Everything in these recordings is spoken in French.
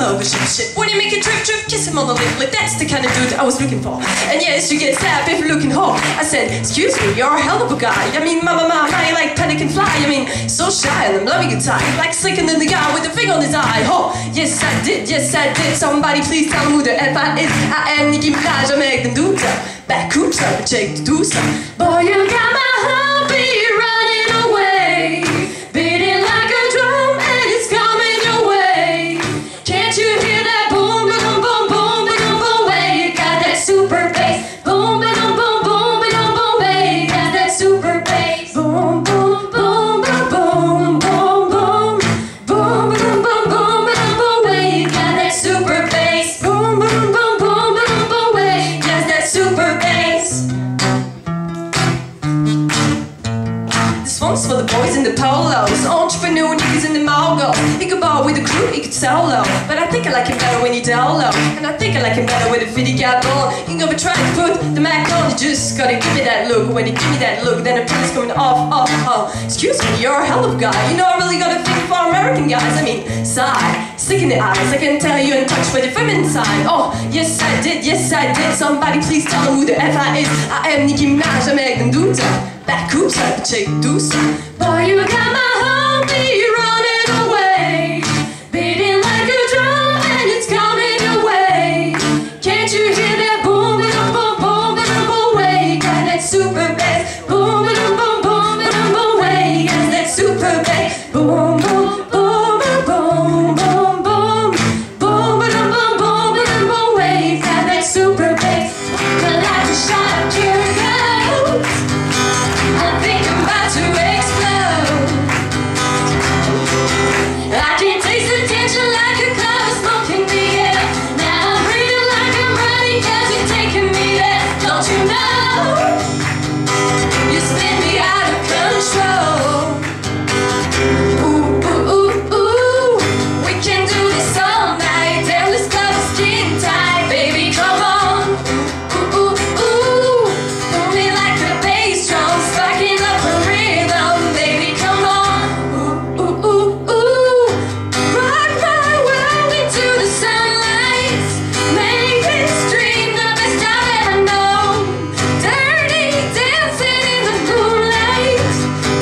love a shit. When you make a trip, kiss him on the lip. Like that's the kind of dude I was looking for. And yes, you get slapped if you're looking hot. I said, excuse me, you're a hell of a guy. I mean, mama, you like panic and fly. I mean, so shy and I'm loving your time. Like slicking in the guy with the finger on his eye. Oh, yes I did. Somebody please tell me who the F I is. I am Nicki Minaj, I make them do that. Back hoops up and check to do some. Boy, you got my heartbeat running away, beating like a drum and it's coming your way. Can't you hear that boom, boom, boom, boom, boom, boom, way? You got that super bass. Boom, boom, boom, boom, boom, boom, way. You got that super bass. Boom, boom, boom, boom, boom, boom, boom, boom, boom, boom, boom, boom, boom, way. You got that super bass. Boom, boom, boom, boom, boom, boom, way. You got that super bass. This one's for the boys in the polos, entrepreneur niggas in the moguls. He could ball with the crew, he could solo, but I think I like him better when he down low. And I think I like him better with a fitty gap on. You gonna try to put the Mac on, you just gotta give me that look. When you give me that look, then the price coming off. Excuse me, you're a hell of a guy. You know I really got a thing for American guys. I mean, sigh, stick in the eyes. I can tell you in touch with your feminine side. Oh, yes I did. Somebody please tell them who the F I is. I am Nicki Minaj, I make them do that. Back hoops up and check do some. Boy, you got my heartbeat running away, beating like a drum and it's coming your way. Can't you hear that boom, boom, boom, boom, boom, boom, way? Got that super bass. Boom, boom, boom, boom, boom, boom, way. Got that super bass. Boom, boom, boom, boom, boom, boom, boom, boom, boom, boom, boom, boom, way. Got that super bass. Well, I just shot up your coat. I think I'm about to explode. I can taste the tension like a cloud of smoke in the air. Now I'm breathing like I'm running 'cause you're taking me there. Don't you know? You spin me out of control. Ooh, ooh, ooh, ooh. We can do this all night. Damn, this club is skin tight. Baby, come on. Ooh, ooh, ooh. Pull me like a bass drum, sparking up a rhythm. Baby, come on. Ooh, ooh, ooh, ooh. Rock my world into the sunlight. Make this dream the best I've ever known. Dirty dancing in the moonlight.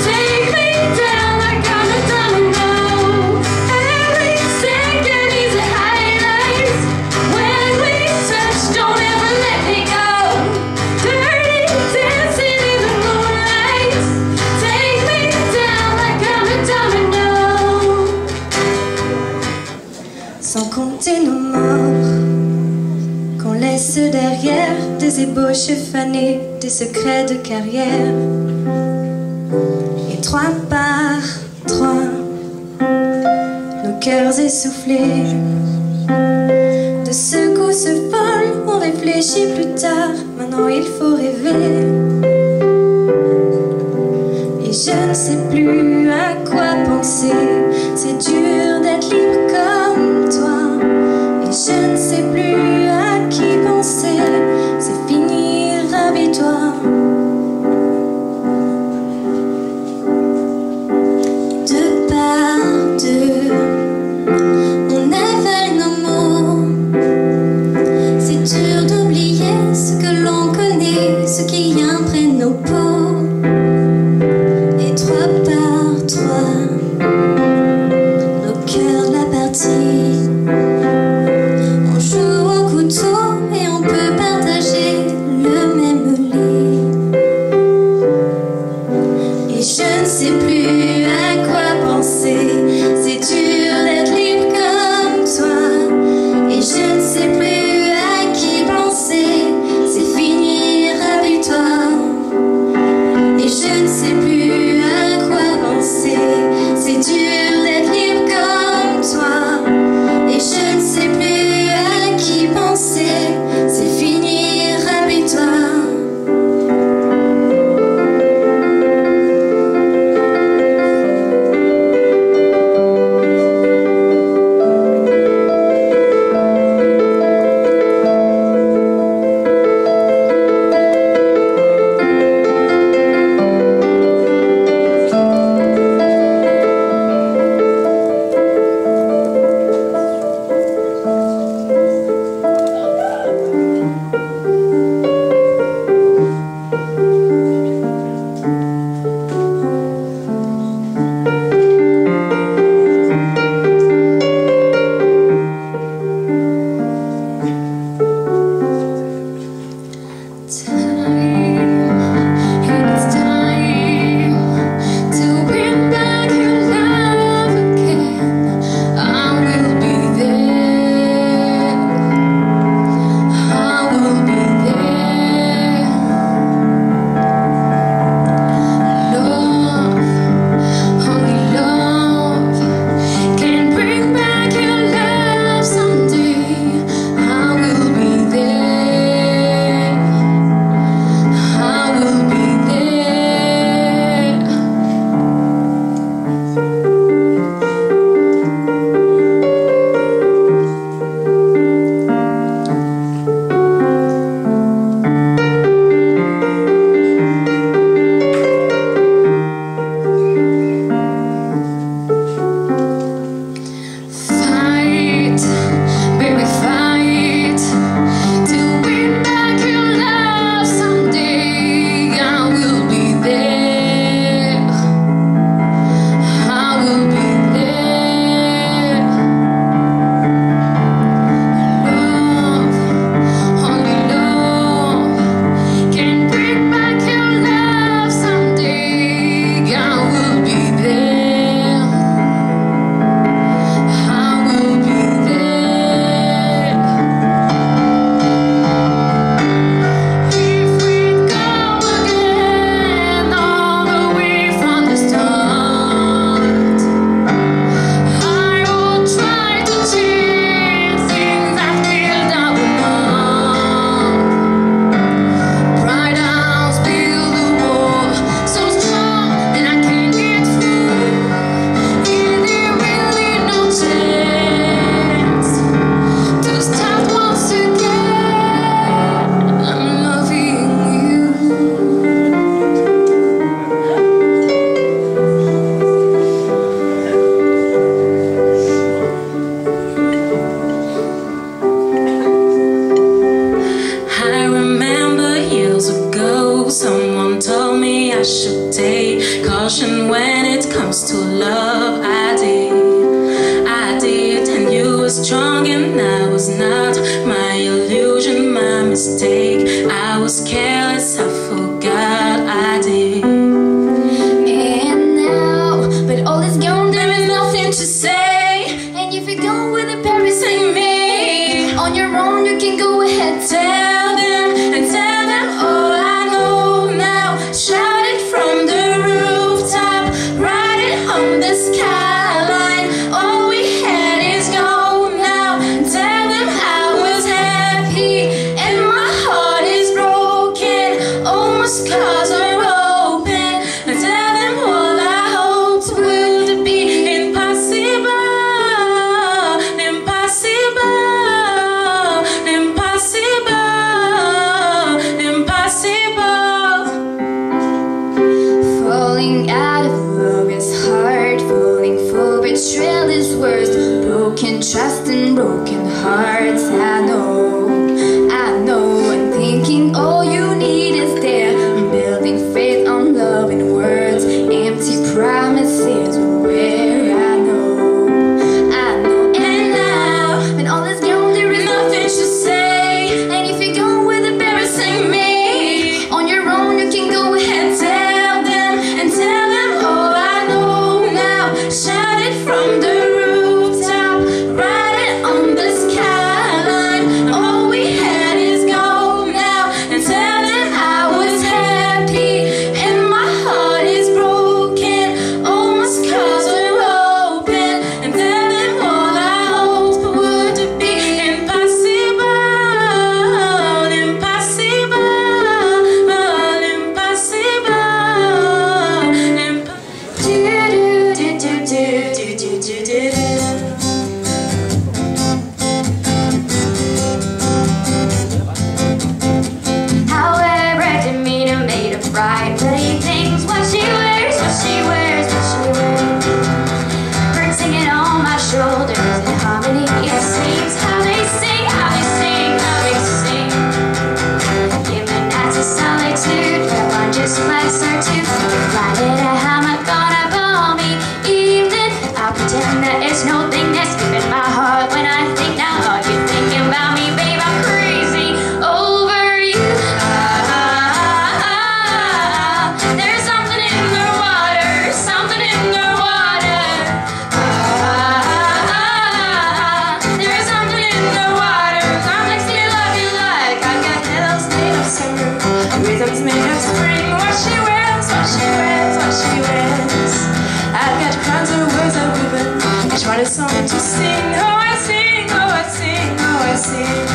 Take me down like I'm a domino. Every second is a highlight. When we touch, don't ever let me go. Dirty dancing in the moonlight. Take me down like I'm a domino. Sans compter nos morts, qu'on laisse derrière des ébauches fanées, des secrets de carrière. Et 3 par 3, nos cœurs essoufflés. De ce coup ce vol, on réfléchit plus tard. Maintenant il faut rêver. Et je ne sais plus à quoi penser. C'est dur d'être libre comme toi. Et je ne sais plus à qui penser. C'est fini, rabis-toi. Deux par deux, on avale nos mots. C'est dur d'oublier ce que l'on connaît, ce qui imprègne nos peaux. Et 3 par 3 told me I should take caution when it comes to love. I did, and you were strong and I was not. My illusion, my mistake. I was careless, I forgot I did. And now, but all is gone, there is nothing to say. And if you go with the Paris and me, on your own you can go ahead. Tell them and tell them all I know now. Shout it from the rooftop, write it on the skyline. All we had is gone now. Tell them I was happy and my heart is broken. Almost cars are open. And tell them all I hoped would be impossible, impossible, impossible, impossible. Falling out of love is hard. Falling for betrayal is worse. Broken trust and broken hearts. I know, and thinking all you need is there. Building faith on love and words. Empty promises where I know. And now, when all is gone, there is nothing to say. And if you go with embarrassing me, on your own you can go ahead. Tell them and tell them all I know now. Shout it from the rooftop, write it on the skyline. All we had is gone now. And tell them I was happy and my heart is broken. Almost cars are open. And tell them all I hoped would be impossible, impossible, However, demeanor made of right. Pretty things, what she wears, what she wears, what she wears. Birds singing on my shoulders in harmony. It seems how they sing, how they sing, how they sing. Human nights of solitude, where one just likes her to light it a hammer, gonna bomb me evening. I'll pretend that it's no thing that's skipping my heart when I think. Now are you thinking about me, babe? I'm crazy over you. There's something in the water, something in the water. There's something in the water. I'm like, still love you like I got hills made of summer, rhythms made of spring. What she wears, what she wears, what she wears. I've got crowns of words of ribbon. Each one a song to sing. Oh, I sing, oh, I sing, oh, I sing.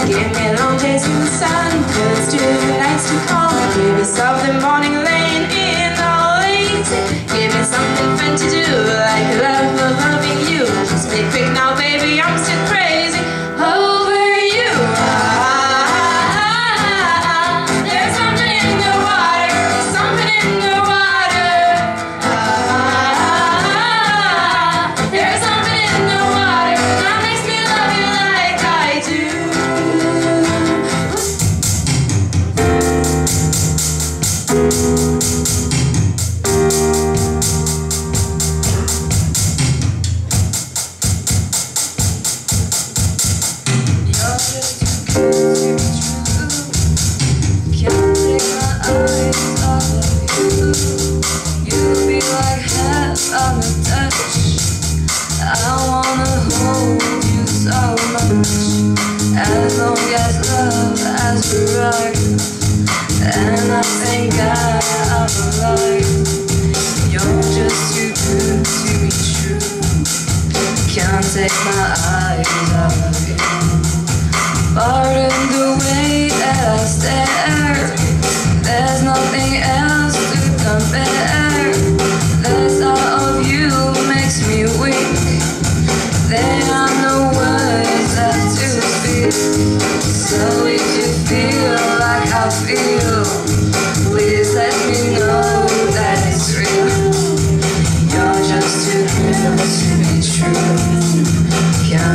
Give me long days in the sun, birds to the nights to come. Give me soft the morning lane in all lazy. Give me something fun to do, like love of loving you. Just be quick now, baby, I'm still crazy over you. There's something in the water, something in the water. There's something in the water that makes me love you like I do. As long as love has arrived, and I thank God I'm alive. You're just too good to be true. Can't take my eyes off of you. Pardon the way that I stare. There's nothing else to compare. The thought of you makes me weak. There are no words left to speak. So if you feel like I feel, please let me know that it's real. You're just too good to be true. Can't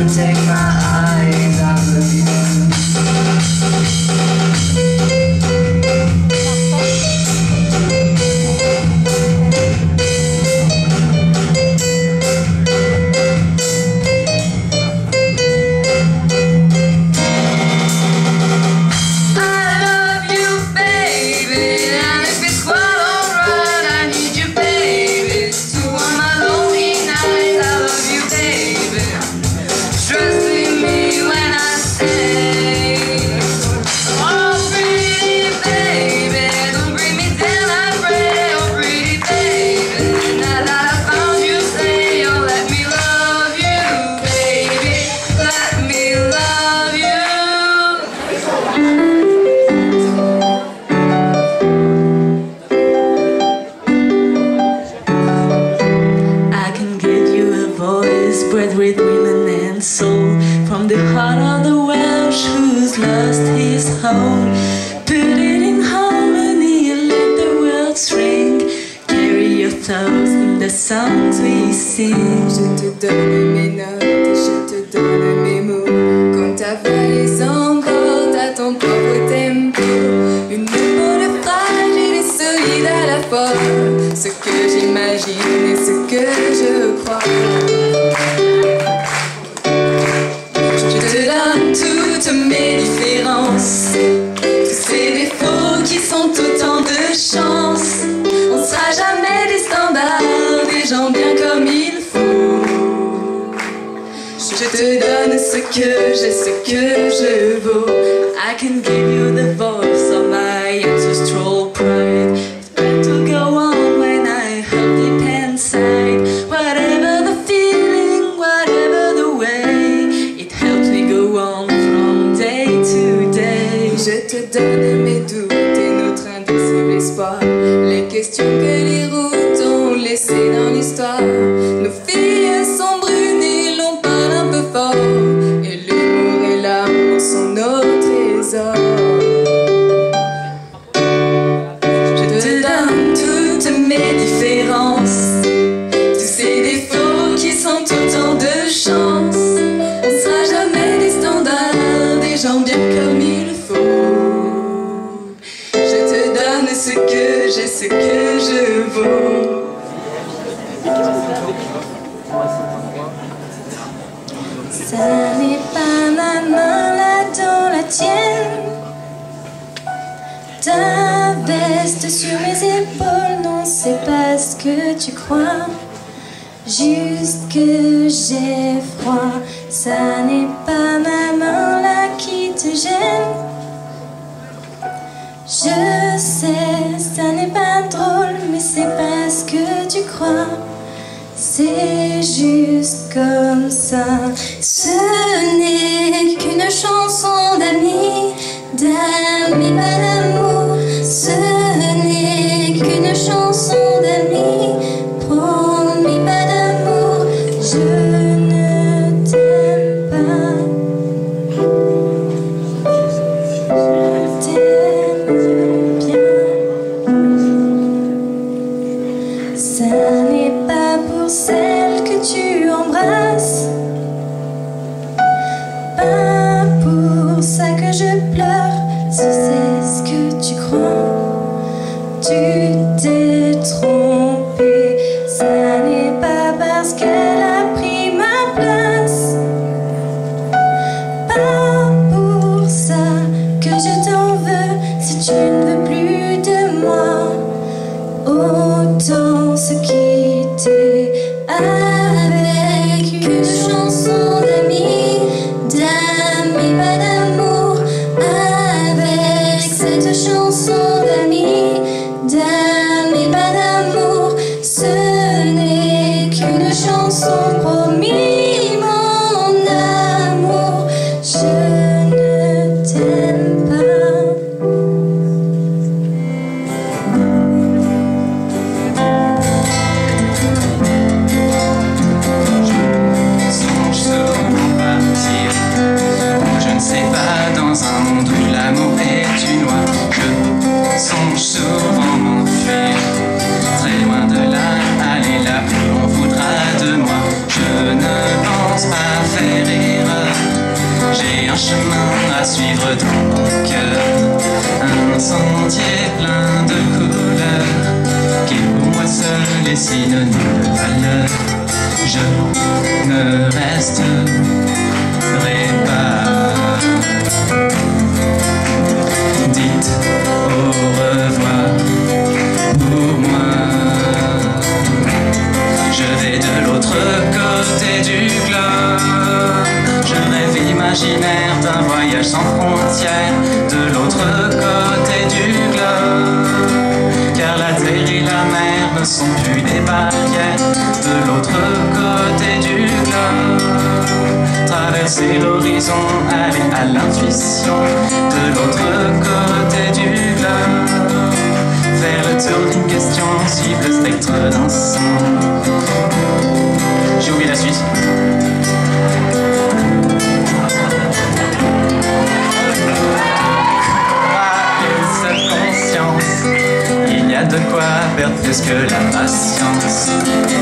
whole. Put it in harmony and let the world shrink. Carry your thoughts in the songs we sing. Je te donne mes notes et je te donne mes mots. Quand ta voix les emporte à ton propre tempo. Une épaule fragile et solide à la fois. Ce que j'imagine et ce que je crois. Je te donne toutes mes différences, tous ces défauts qui sont autant de chance. On sera jamais des standards, des gens bien comme il faut. Je te donne ce que j'ai, ce que je vaux. I can give you the voice of my ancestral pride. It's better to go on when I hold deep inside. Whatever the feeling, whatever the way, it helps me go on from day to day. Je te donne mes doutes et notre indicible espoir. Les questions que les routes ont laissées dans l'histoire. Nos filles sont brunes et l'on parle un peu fort. Et l'humour et l'amour sont nos trésors. Je te donne toutes mes différences, tous ces défauts qui sont autant de chance. On sera jamais des standards, des gens bien comme il faut. Je te donne ce que j'ai, ce que je vaux. Ça n'est pas ma main là dans la tienne, ta veste sur mes épaules, non c'est pas ce que tu crois, juste que j'ai froid. Ça n'est pas ma main là qui te gêne, je sais, ça n'est pas drôle, mais c'est pas ce que tu crois. C'est juste comme ça. Ce n'est qu'une chanson d'amis, d'amis pas d'amour. Ce n'est qu'une chanson d'amis, promis pas d'amour. Je ne t'aime pas, je t'aime bien. Ça n'est pas pour celle que tu embrasses, pas pour ça que je pleure. Si c'est ce que tu crois, tu t'es trompé. Ça n'est pas parce qu'elle a pris ma place, pas pour ça que je t'en veux. Si tu ne veux plus de moi, autant se quitter avec une chanson d'amis, d'amis pas d'amour. Avec cette chanson d'amis, d'amis pas d'amour. Ce n'est qu'une chanson, promis mon amour. Je ne t'aime pas. Chemin à suivre dans mon cœur, un sentier plein de couleurs qui pour moi seul est synonyme de valeur. Je ne resterai pas. Dites au revoir pour moi. Je vais de l'autre côté du globe. Je rêve imaginaire d'un voyage sans frontières de l'autre côté du globe. Car la terre et la mer ne sont plus des barrières de l'autre côté du globe. Traverser l'horizon, aller à l'intuition de l'autre côté du globe. Faire le tour d'une question, suivre le spectre d'un son. J'ai oublié la suite. a de quoi perdre plus que la patience.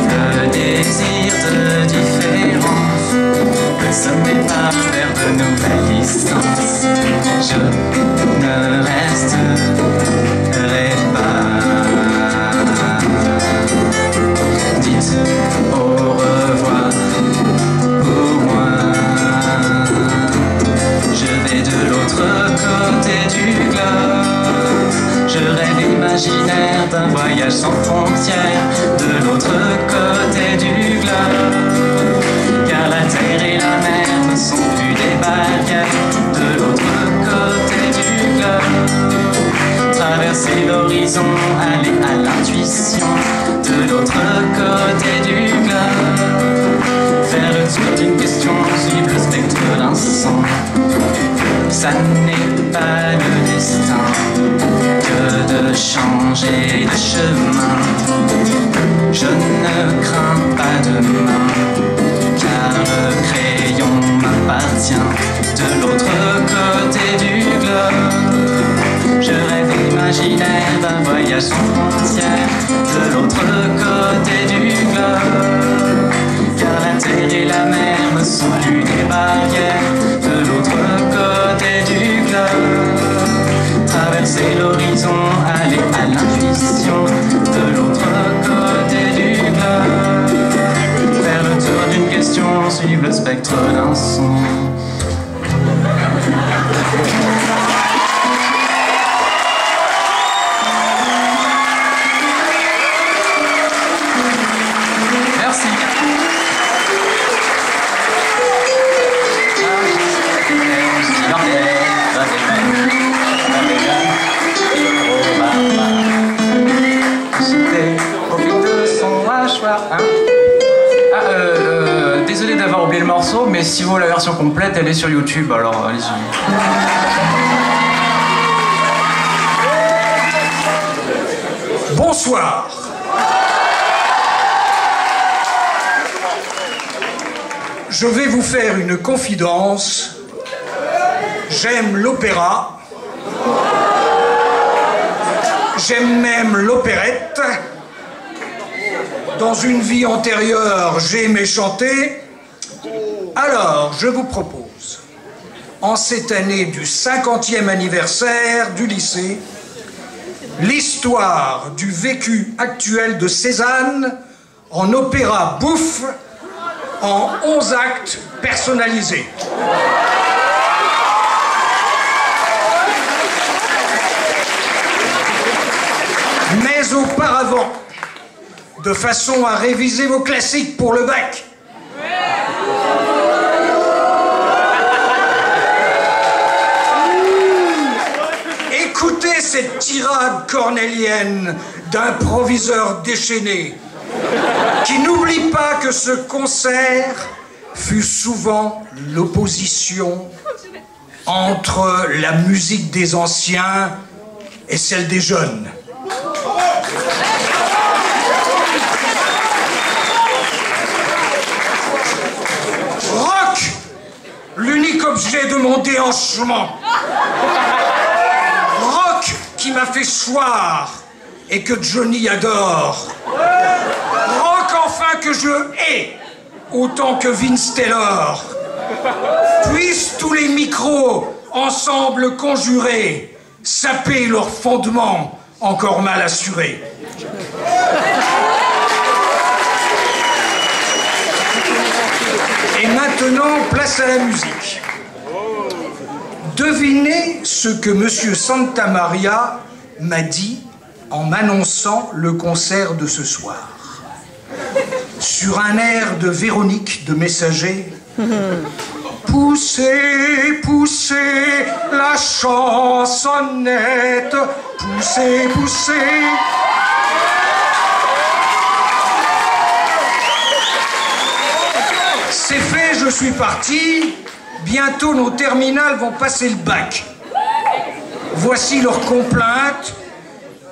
Le désir de différence peut sommer par vers de nouvelles distances. Je ne resterai pas. Dites au revoir pour moi. Je vais de l'autre côté du globe. Je rêve imaginaire d'un voyage sans frontières de l'autre côté du globe. Car la terre et la mer ne sont plus des barrières de l'autre côté du globe. Traverser l'horizon, aller à l'intuition de l'autre côté du globe. Faire le tour d'une question, suivre le spectre d'un son. Ça n'est pas le destin que de changer de chemin. Je ne crains pas demain, car le crayon m'appartient de l'autre côté du globe. Je rêve imaginaire d'un voyage sans frontières de l'autre côté du globe. Car la terre et la mer ne sont plus des barrières de l'autre côté du globe. Traverser l'horizon, aller à l'intuition de l'autre côté du globe. Faire le tour d'une question, suivre le spectre d'un son. Désolé d'avoir oublié le morceau, mais si vous voulez la version complète, elle est sur YouTube, alors allez-y. Bonsoir. Je vais vous faire une confidence. J'aime l'opéra. J'aime même l'opérette. Dans une vie antérieure, j'ai aimé chanter. Alors, je vous propose, en cette année du 50e anniversaire du lycée, l'histoire du vécu actuel de Cézanne en opéra bouffe en 11 actes personnalisés. Mais auparavant, de façon à réviser vos classiques pour le bac, écoutez cette tirade cornélienne d'un proviseur déchaîné qui n'oublie pas que ce concert fut souvent l'opposition entre la musique des anciens et celle des jeunes. Rock, l'unique objet de mon déhanchement. Rock qui m'a fait choir et que Johnny adore. Rock enfin que je hais autant que Vince Taylor. Puissent tous les micros ensemble conjurer, saper leurs fondements encore mal assurés. Et maintenant, place à la musique. Devinez ce que Monsieur Santamaria m'a dit en m'annonçant le concert de ce soir. Sur un air de Véronique de Messager. Poussez, poussez la chansonnette. Poussez, poussez. C'est fait, je suis parti. Bientôt nos terminales vont passer le bac. Voici leur complainte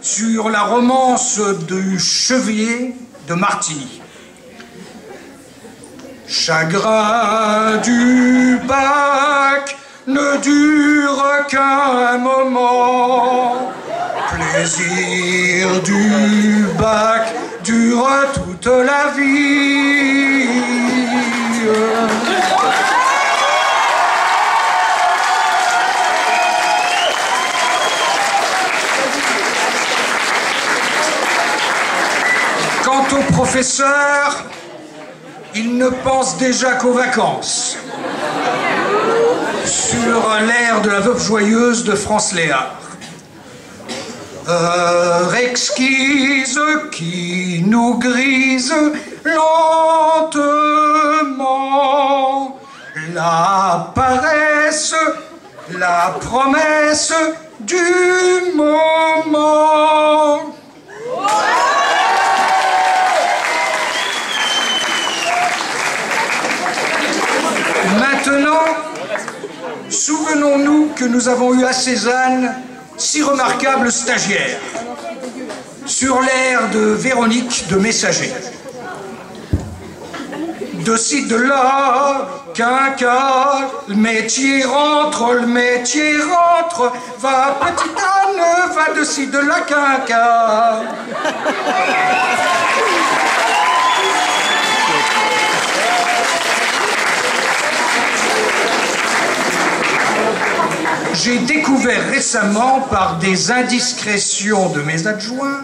sur la romance du Chevier de Martigny. Chagrin du bac ne dure qu'un moment. plaisir du bac dure toute la vie. Quant au professeur, il ne pense déjà qu'aux vacances. Sur l'air de la Veuve joyeuse de France Léard. Heure exquise qui nous grise lentement, la paresse, la promesse du moment. Maintenant, souvenons-nous que nous avons eu à Cézanne 6 remarquables stagiaires, sur l'air de Véronique de Messager. De ci, de là, quinca, le métier rentre, va petite Anne, va de ci, de là, quinca. J'ai découvert récemment, par des indiscrétions de mes adjoints,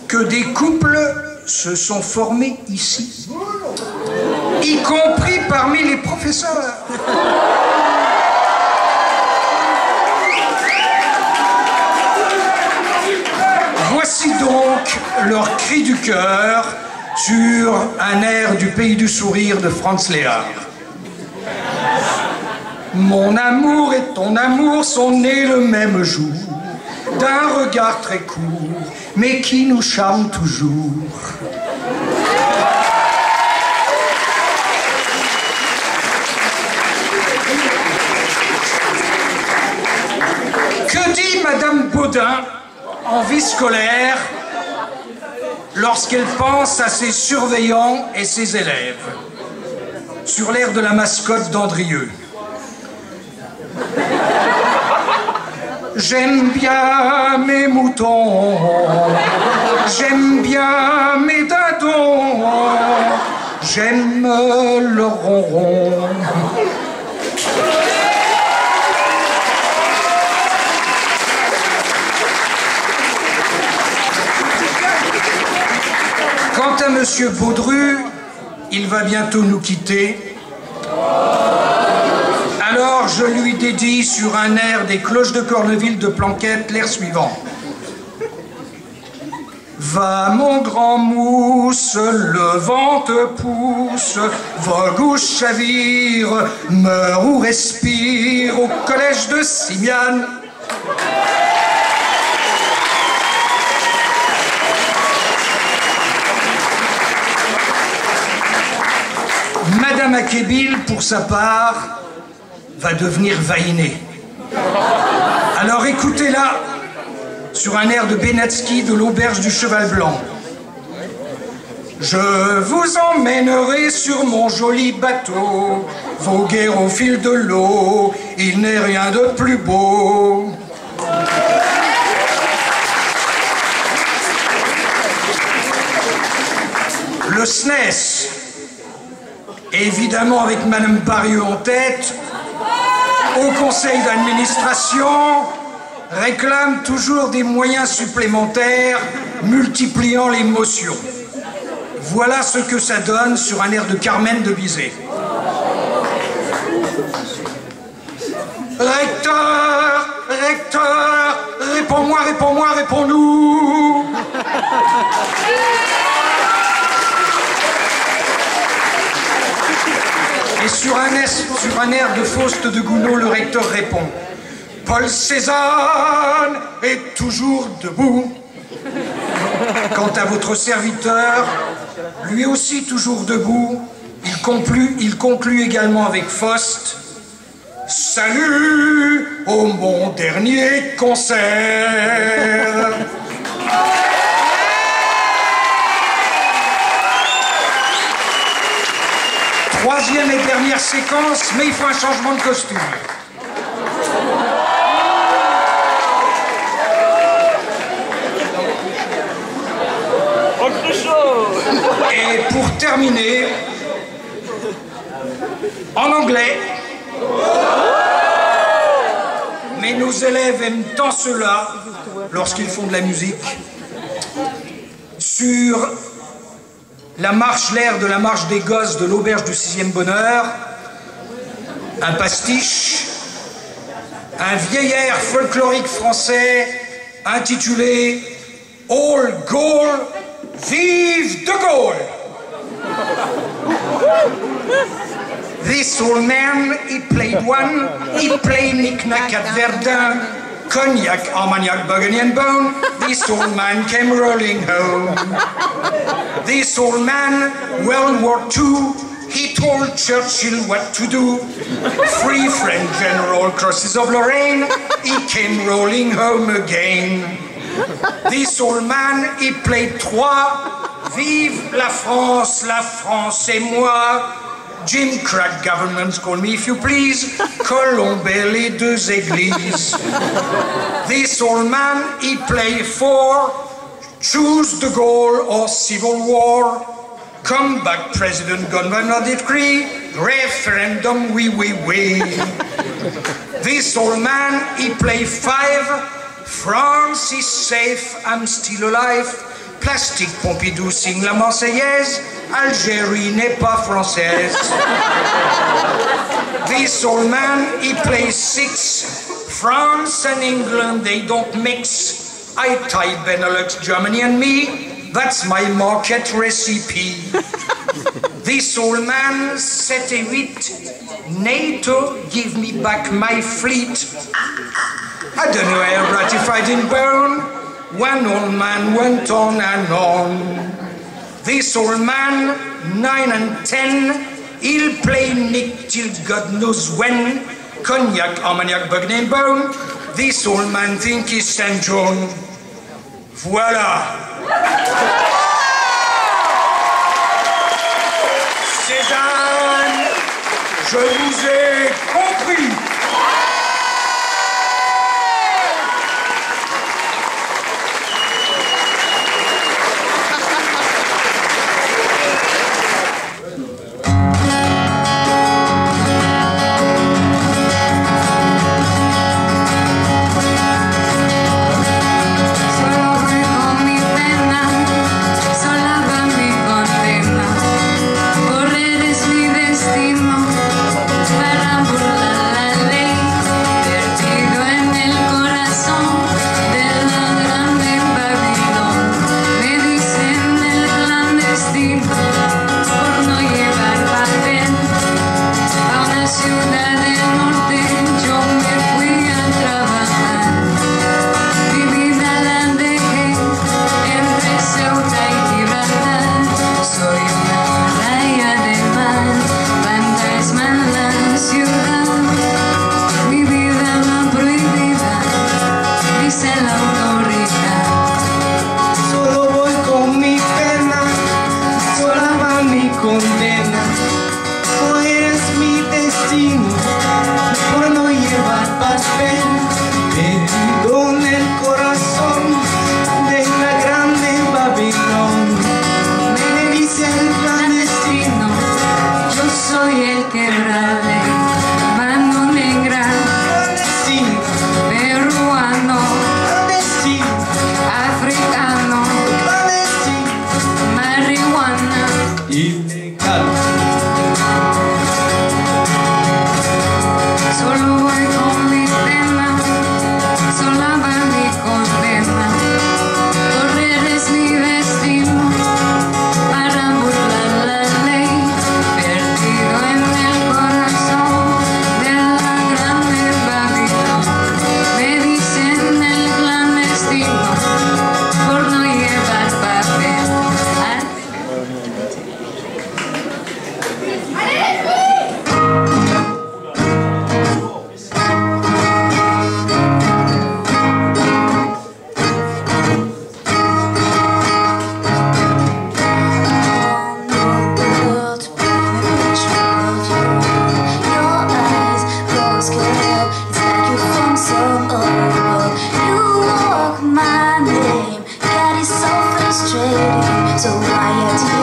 que des couples se sont formés ici, y compris parmi les professeurs. Voici donc leur cri du cœur sur un air du Pays du Sourire de Franz Léard. Mon amour et ton amour sont nés le même jour, d'un regard très court, mais qui nous charme toujours. Que dit Madame Baudin en vie scolaire lorsqu'elle pense à ses surveillants et ses élèves, sur l'air de la mascotte d'Andrieux? J'aime bien mes moutons, j'aime bien mes dindons, j'aime le ronron. Quant à Monsieur Baudru, il va bientôt nous quitter. Alors je lui dédie sur un air des Cloches de Corneville de Planquette l'air suivant. Va mon grand mousse, le vent te pousse, vogue ou chavire, meurt ou respire au collège de Simiane. Madame Akébile, pour sa part, va devenir vainée. Alors écoutez-la sur un air de Benatsky de l'auberge du Cheval Blanc. Je vous emmènerai sur mon joli bateau, voguer au fil de l'eau, il n'est rien de plus beau. Le SNES, évidemment avec Madame Barieux en tête, au conseil d'administration, réclame toujours des moyens supplémentaires multipliant les motions. Voilà ce que ça donne sur un air de Carmen de Bizet. Recteur, recteur, réponds-moi, réponds-moi, réponds-nous. Et sur un air de Faust de Gounod, le recteur répond: Paul Cézanne est toujours debout. Quant à votre serviteur, lui aussi toujours debout, il conclut également avec Faust: Salut au mon dernier concert. Troisième et dernière séquence, mais il faut un changement de costume. Et pour terminer, en anglais, mais nos élèves aiment tant cela lorsqu'ils font de la musique, sur la marche, l'air de la marche des gosses de l'auberge du 6e bonheur, un pastiche, un vieil air folklorique français intitulé All Gaulle, vive de Gaulle. This old man, he played one, he played knick-knack at Verdun, cognac, Armagnac, Burgundy and Bone. This old man came rolling home. This old man, World War II, he told Churchill what to do. Free French General Crosses of Lorraine, he came rolling home again. This old man, he played trois, vive la France et moi. Jim Crack governments, call me if you please, Colombey les deux églises. This old man, he played for, choose de Gaulle or civil war, come back President Governor decree, referendum, oui, oui, oui. This old man, he played five, France is safe, I'm still alive. Plastique Pompidou signe la Marseillaise, Algérie n'est pas française. This old man, he plays six, France and England, they don't mix. I tie Benelux, Germany and me, that's my market recipe. This old man, 7 et 8, NATO, give me back my fleet. I don't know, I ratified in bone. One old man went on and on. This old man, 9 and 10, he'll play Nick till God knows when. Cognac, Armagnac, Burgundy and Bone. This old man think he's Saint John. Voilà. Cézanne, je vous ai compris. Africano, marihuana, ilegal.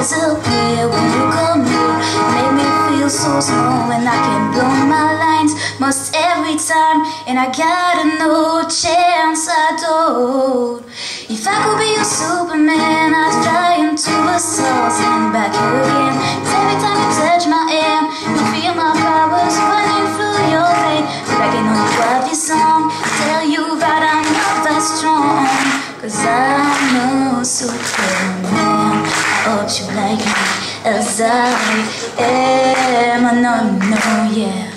disappear when you come here. Make me feel so small when I can blow my lines most every time, and I got no chance at all. If I could be a Superman, I'd fly into the stars and back again. 'Cause every time you touch my hand, you feel my powers running through your vein. But I can only write this song, tell you that I'm not that strong. 'Cause I'm no Superman. I hope you like me as I am. No, no, yeah.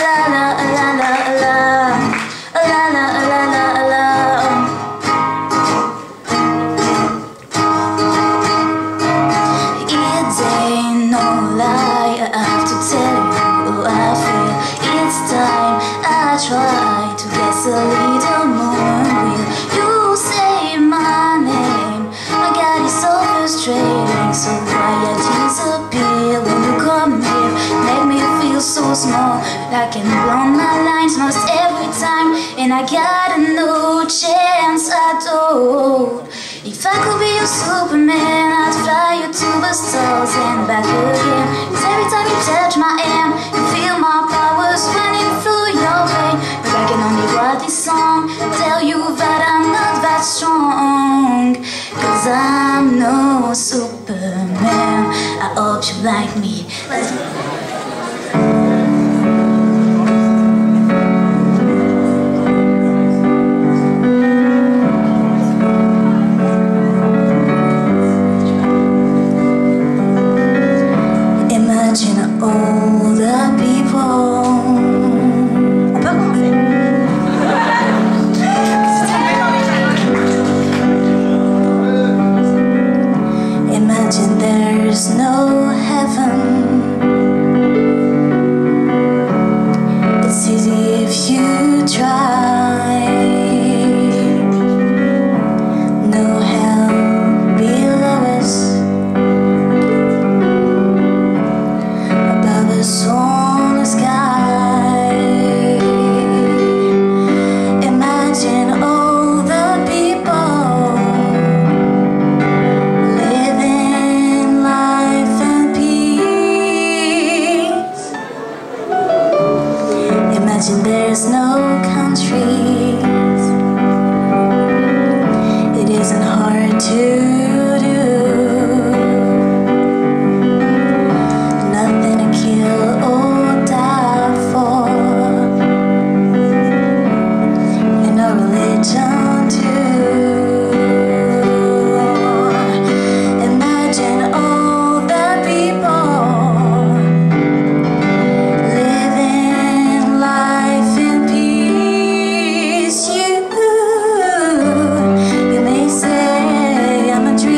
La la la la la, la la la la la. It ain't no lie, I have to tell you how I feel. It's time I try to guess a little more real. You say my name, I got it so frustrating. So why I disappear when you come here? Make me feel so small, I can blow my lines most every time, and I got no chance at all. If I could be a Superman, I'd fly you to the stars and back again. 'Cause every time you touch my hand, you feel my powers running through your vein. But I can only write this song, tell you that I'm not that strong. 'Cause I'm no Superman. I hope you like me. Imagine all the people. On peut commencer. Imagine there's no heaven. It's easy if you try. No hell below us. On the sky. Imagine all the people living life in peace. Imagine there's no countries. It isn't hard to do. Nothing to kill or die for, and no religion too. Imagine all the people living life in peace. You may say I'm a dreamer.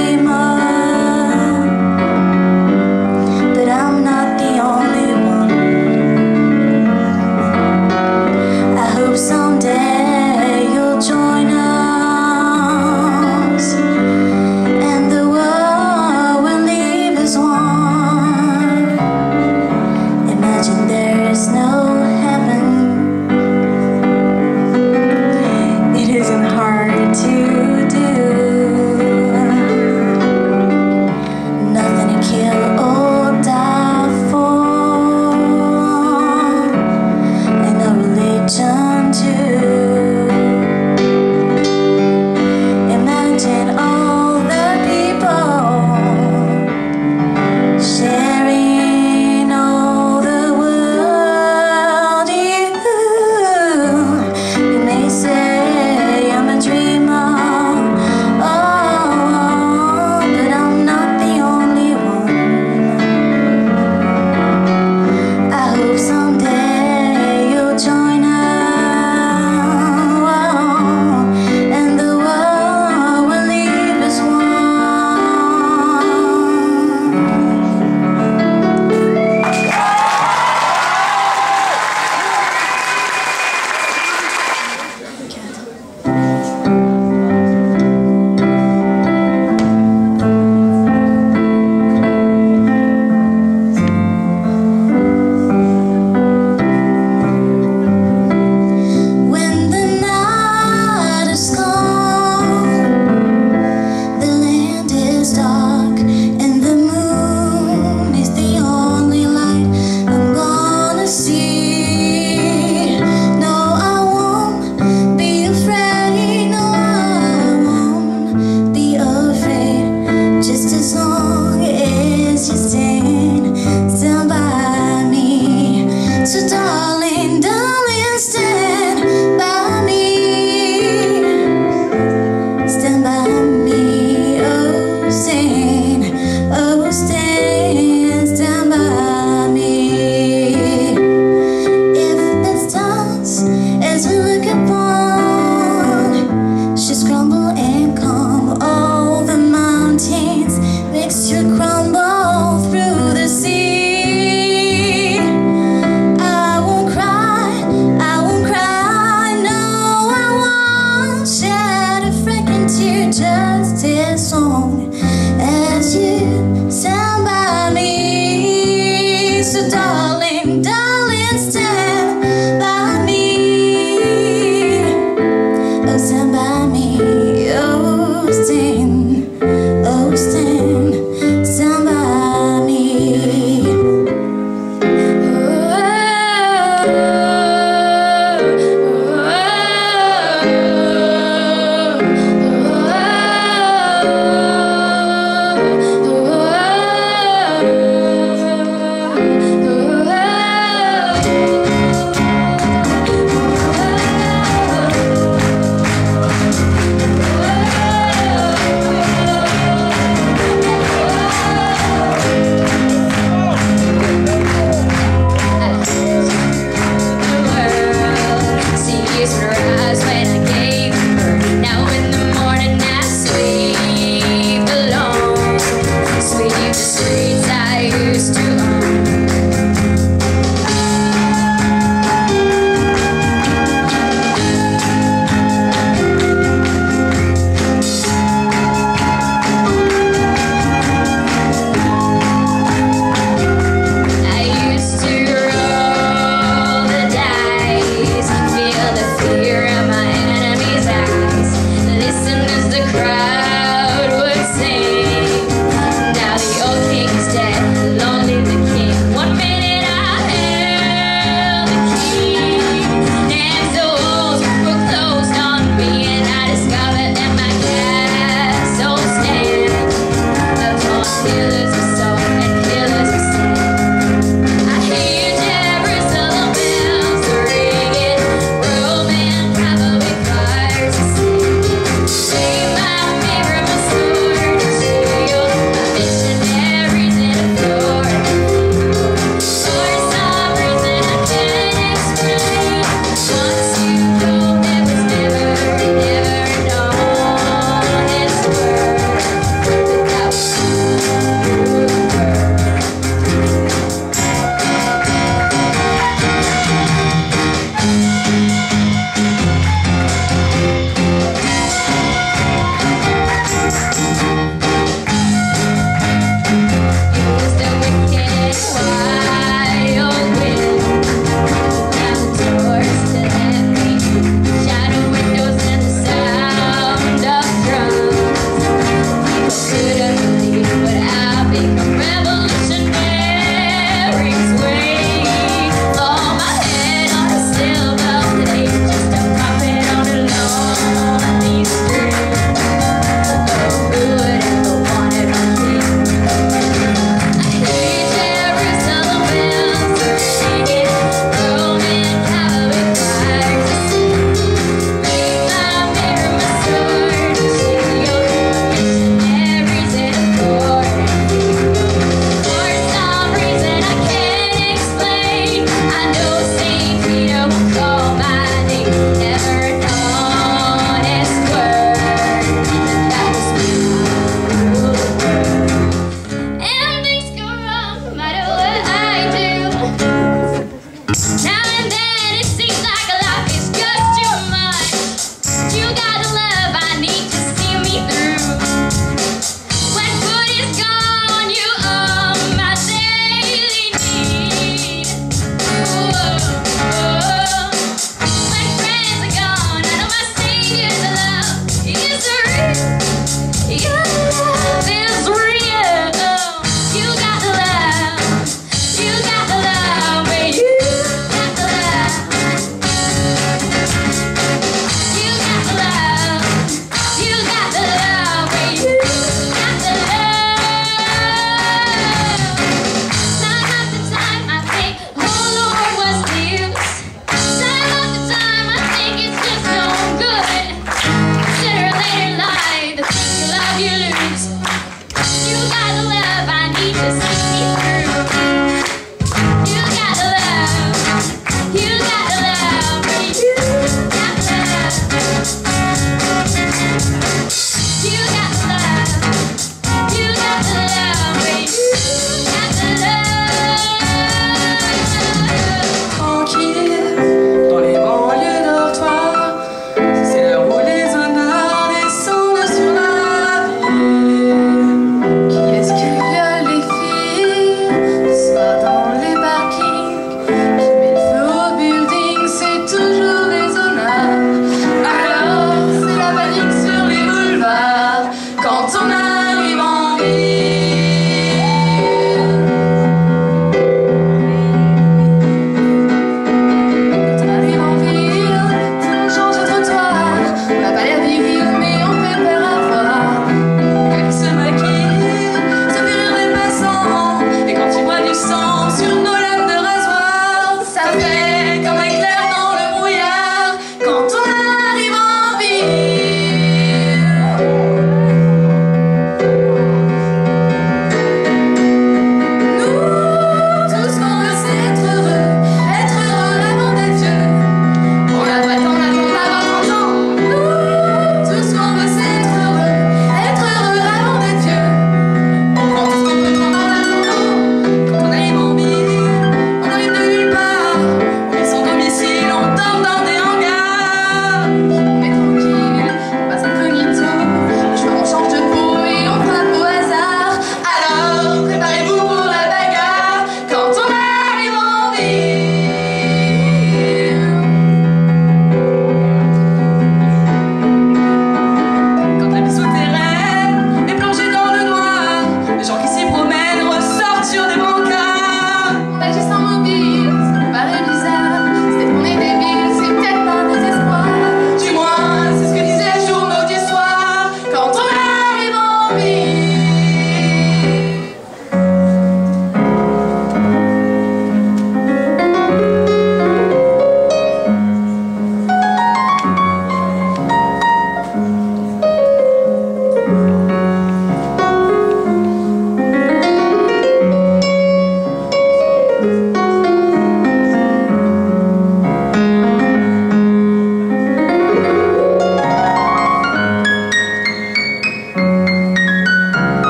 Never known his worth without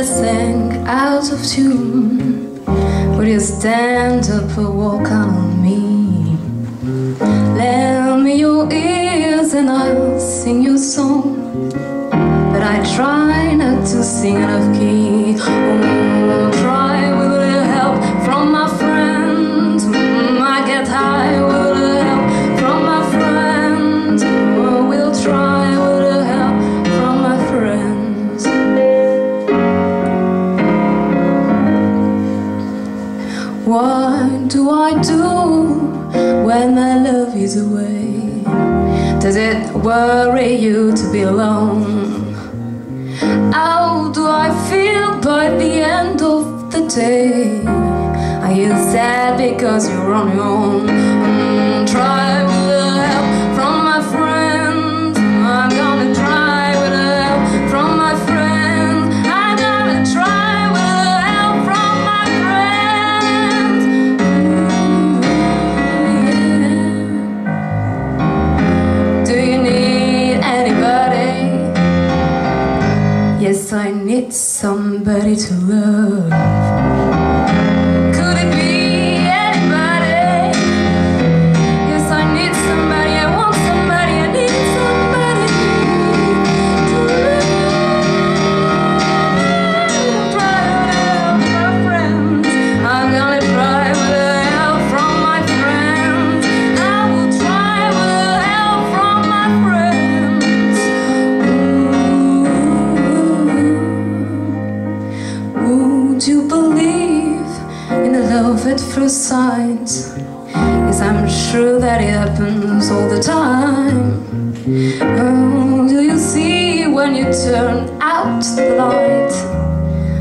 I sang out of tune, would you stand up or walk on me? Lend me your ears and I'll sing your song, but I try not to sing out of key. Oh, try with a little help from my friends. I get high with a little help from my friends. Oh, we'll try with a little help from my friends. What do I do when my love is away? Does it worry you to be alone? How do I feel by the end of the day? Are you sad because you're on your own? Try with a help from my friends. I'm gonna try with a help from my friends. I'm gonna try with a help from my friends. Yeah. Do you need anybody? Yes, I need somebody to love. Could it be anybody? Yes, I need somebody, I want somebody, I need somebody to love. Try with the help from my friends. I'm gonna try with the help from my friends. I will try with the help from my friends. Would you believe in the love at first sight? Yes, I'm sure that it happens all the time. Oh, do you see when you turn out the light?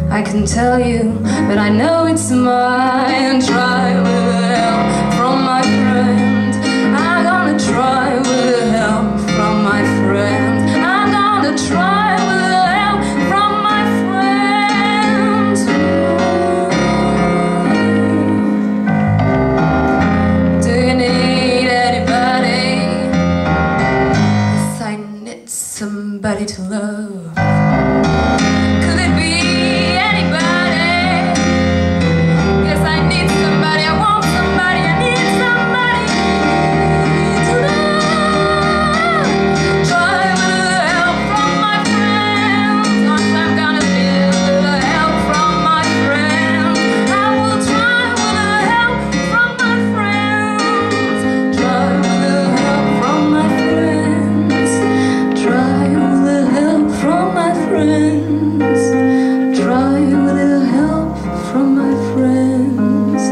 I can tell you, but I know it's mine. Try with the help from my friend. I'm gonna try with the help from my friend. I'm gonna try with the help from my friends. Do you need anybody? Yes, I need somebody to love. Could it be anybody? Yes, I need somebody, I want somebody, I need somebody to love. Try with the help from my friends. Once I'm gonna feel the help from my friends. I will try with the help from my friends. Try with the help from my friends. Try with the help from my friends. Try with the help from my friends.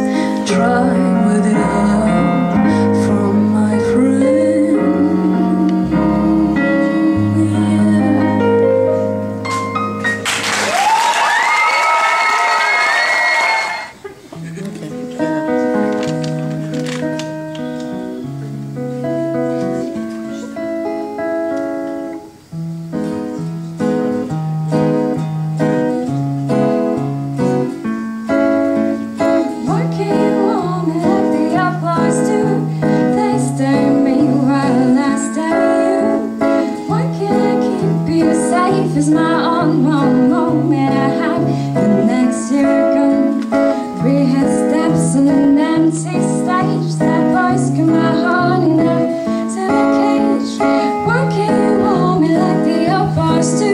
Try with the help from my friends. Yeah. What can you want me like the applause do? They stare at me while I stare at you. Why can't I keep you safe as my own moment? I have the next year gone. We had steps on an empty stage. That voice got my heart in a cage. Why can't you want me like the applause do?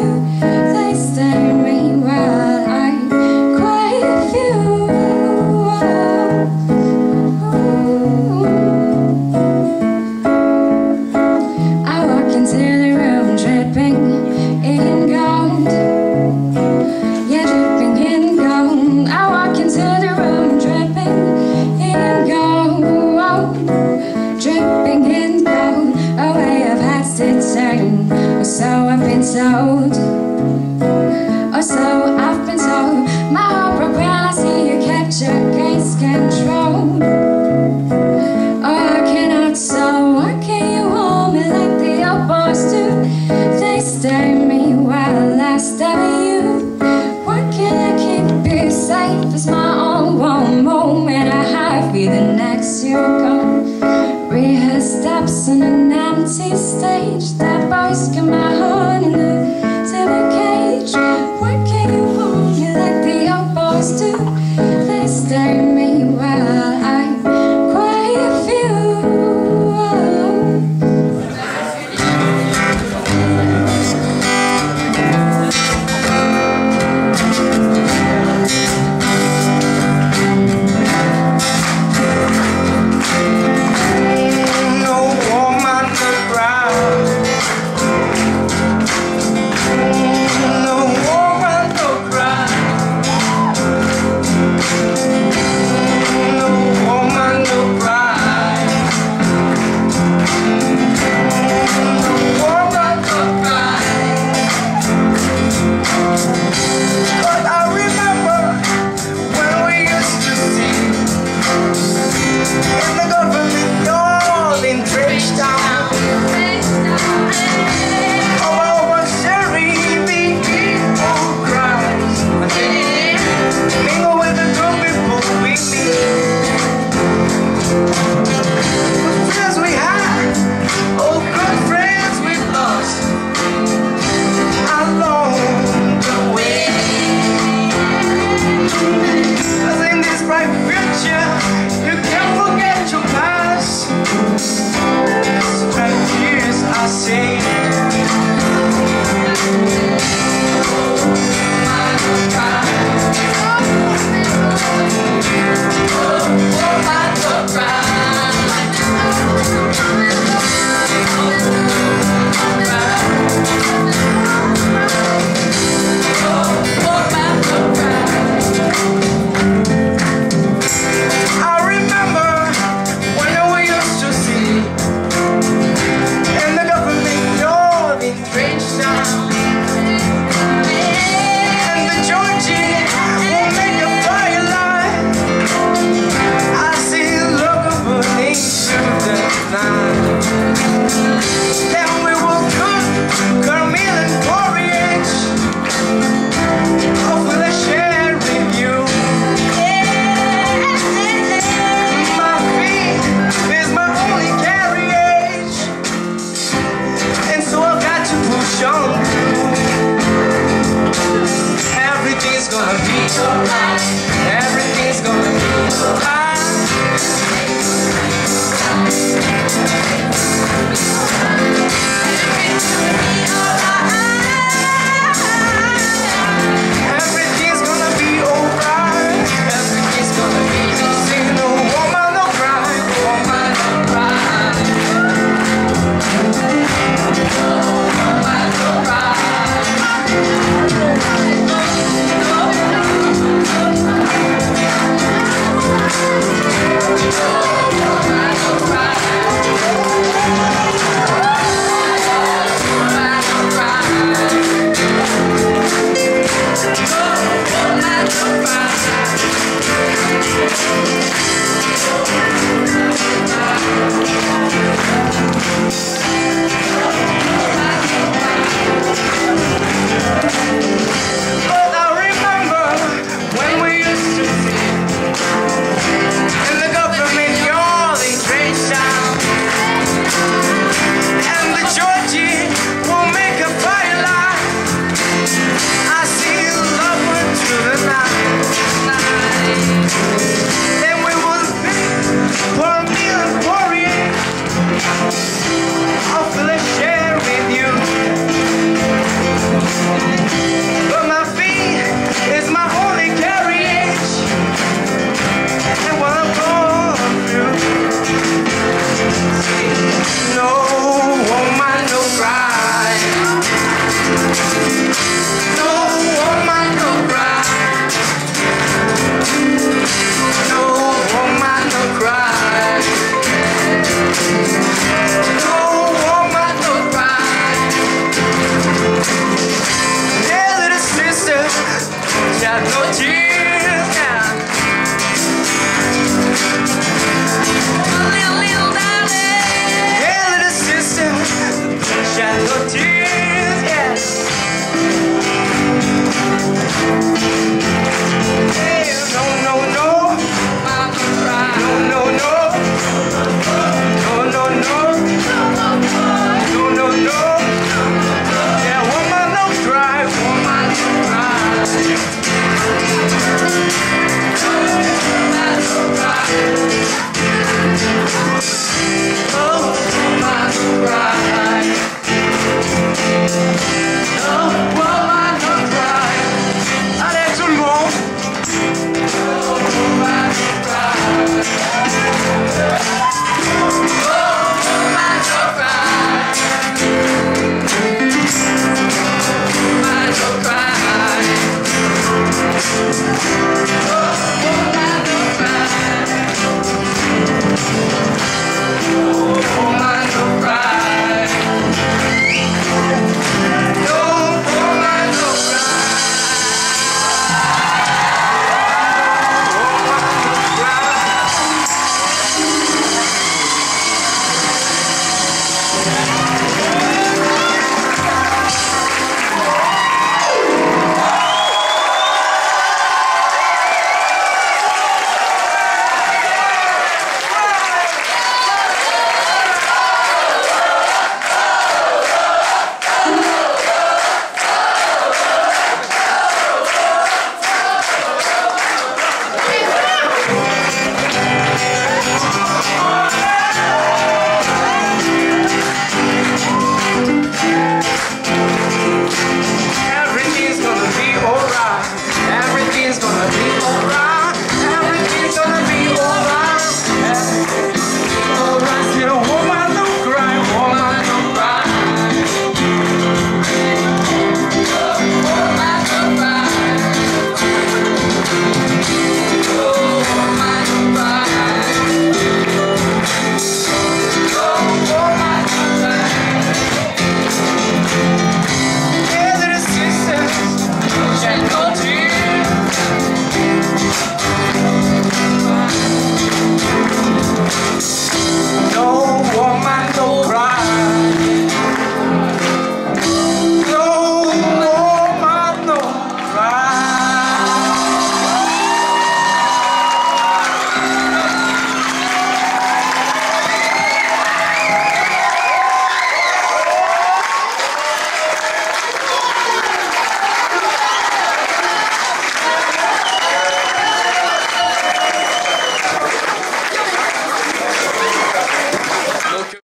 They stare at me while I cry with you. I walk into the room dripping in gold. Yeah, dripping in gold. I walk into the room dripping in gold. Dripping Thank